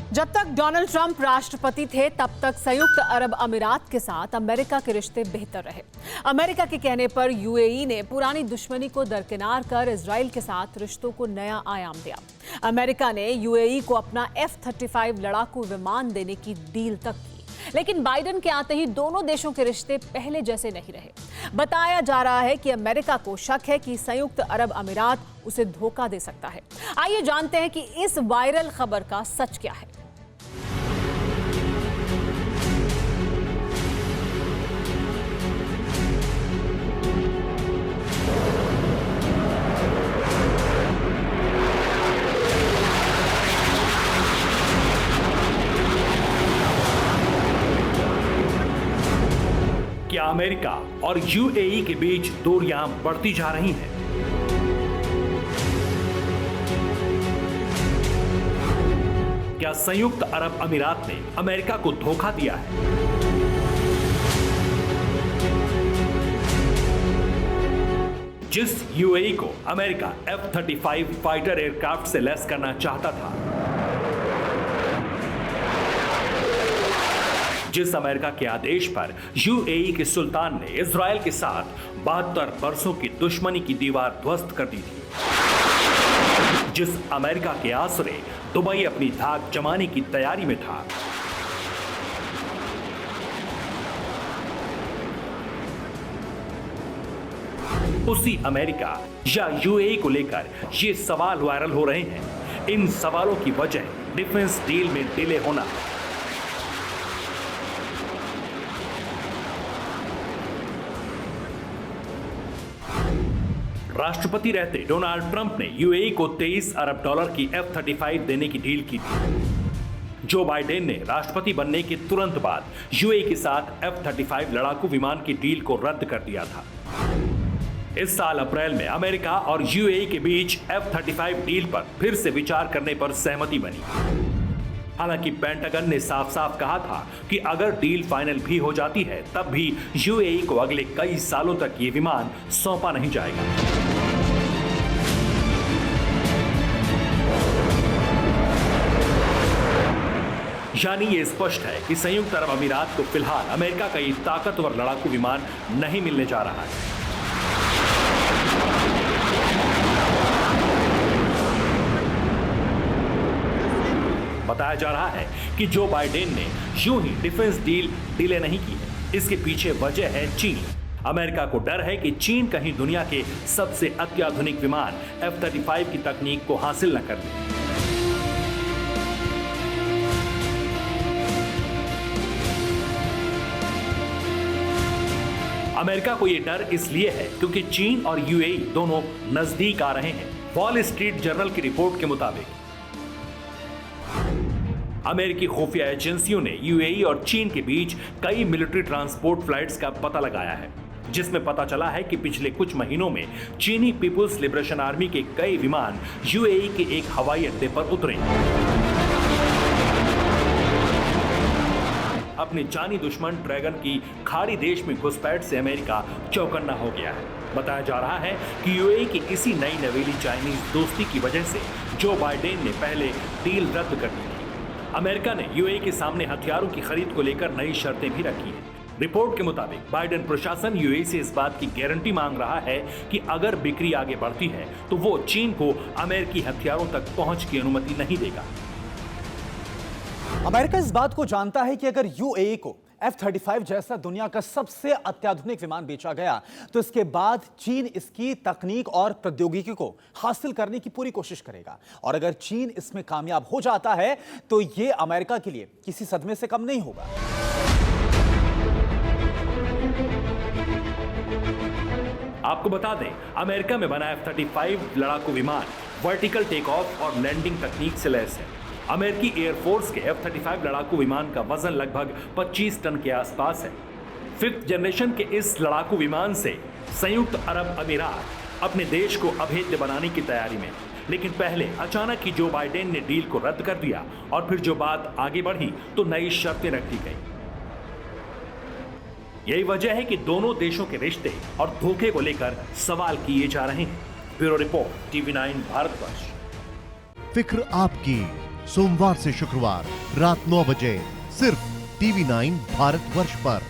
जब तक Donald Trump राष्ट्रपति थे तब तक संयुक्त अरब अमीरात के साथ अमेरिका के रिश्ते बेहतर रहे। अमेरिका के कहने पर यूएई ने पुरानी दुश्मनी को दरकिनार कर इजराइल के साथ रिश्तों को नया आयाम दिया। अमेरिका ने यूएई को अपना F-35 लड़ाकू विमान देने की डील तक की, लेकिन बाइडेन के आते ही दोनों देशों के रिश्ते पहले जैसे नहीं रहे। बताया जा रहा है कि अमेरिका को शक है कि संयुक्त अरब अमीरात उसे धोखा दे सकता है। आइए जानते हैं कि इस वायरल खबर का सच क्या है। क्या अमेरिका और यूएई के बीच दूरियां बढ़ती जा रही हैं? क्या संयुक्त अरब अमीरात ने अमेरिका को धोखा दिया है? जिस यूएई को अमेरिका F-35 फाइटर एयरक्राफ्ट से लैस करना चाहता था, जिस अमेरिका के आदेश पर यूएई के सुल्तान ने इजराइल के साथ 72 बरसों की दुश्मनी की दीवार ध्वस्त कर दी थी, जिस अमेरिका के आसरे दुबई अपनी धाक जमाने की तैयारी में था, उसी अमेरिका या यूएई को लेकर ये सवाल वायरल हो रहे हैं। इन सवालों की वजह डिफेंस डील में डिले होना। राष्ट्रपति रहते डोनाल्ड ट्रंप ने यूएई को $23 अरब की F-35 देने की डील की थी। जो बाइडेन ने राष्ट्रपति बनने के तुरंत बाद यूएई के साथ F-35 लड़ाकू विमान की डील को रद्द कर दिया था। इस साल अप्रैल में अमेरिका और यूएई के बीच F-35 डील पर फिर से विचार करने पर सहमति बनी। हालांकि पेंटागन ने साफ साफ कहा था कि अगर डील फाइनल भी हो जाती है तब भी यूएई को अगले कई सालों तक ये विमान सौंपा नहीं जाएगा। यानी ये स्पष्ट है कि संयुक्त अरब अमीरात को फिलहाल अमेरिका का ये ताकतवर लड़ाकू विमान नहीं मिलने जा रहा है। बताया जा रहा है कि जो बाइडेन ने यूं ही डिफेंस डील डिले नहीं की है, इसके पीछे वजह है चीन। अमेरिका को डर है कि चीन कहीं दुनिया के सबसे अत्याधुनिक विमान F-35 की तकनीक को हासिल न कर ले। अमेरिका को यह डर इसलिए है क्योंकि चीन और यूएई दोनों नजदीक आ रहे हैं। वॉल स्ट्रीट जर्नल की रिपोर्ट के मुताबिक अमेरिकी खुफिया एजेंसियों ने यूएई और चीन के बीच कई मिलिट्री ट्रांसपोर्ट फ्लाइट्स का पता लगाया है, जिसमें पता चला है कि पिछले कुछ महीनों में चीनी पीपुल्स लिबरेशन आर्मी के कई विमान यूएई के एक हवाई अड्डे पर उतरे। अपने जानी दुश्मन ड्रैगन की खाड़ी देश में घुसपैठ से अमेरिका चौकन्ना हो गया है। बताया जा रहा है कि यूएई की इसी नई नवेली चाइनीज दोस्ती की वजह से जो बाइडेन ने पहले डील रद्द कर दी थी। अमेरिका ने यूएई के सामने हथियारों की खरीद को लेकर नई शर्तें भी रखी हैं। रिपोर्ट के मुताबिक बाइडेन प्रशासन यूएई से इस बात की गारंटी मांग रहा है कि अगर बिक्री आगे बढ़ती है तो वो चीन को अमेरिकी हथियारों तक पहुंच की अनुमति नहीं देगा। अमेरिका इस बात को जानता है कि अगर यूएई को F-35 जैसा दुनिया का सबसे अत्याधुनिक विमान बेचा गया तो इसके बाद चीन इसकी तकनीक और प्रौद्योगिकी को हासिल करने की पूरी कोशिश करेगा, और अगर चीन इसमें कामयाब हो जाता है तो यह अमेरिका के लिए किसी सदमे से कम नहीं होगा। आपको बता दें, अमेरिका में बना F-35 लड़ाकू विमान वर्टिकल टेक ऑफ और लैंडिंग तकनीक से लैस है। अमेरिकी एयरफोर्स के F-35 लड़ाकू विमान का वजन लगभग 25 टन के आसपास है। 5th जनरेशन के इस लड़ाकू विमान से संयुक्त अरब अमीरात अपने देश को अभेद्य बनाने की तैयारी में, लेकिन पहले अचानक ही जो बाइडेन ने डील को रद्द कर दिया और फिर जो बात आगे बढ़ी तो नई शर्तें रख दी गई। यही वजह है कि दोनों देशों के रिश्ते और धोखे को लेकर सवाल किए जा रहे हैं। Bureau report, TV9 Bharatvarsh. फिक्र आपकी, सोमवार से शुक्रवार रात 9 बजे सिर्फ TV9 भारतवर्ष पर।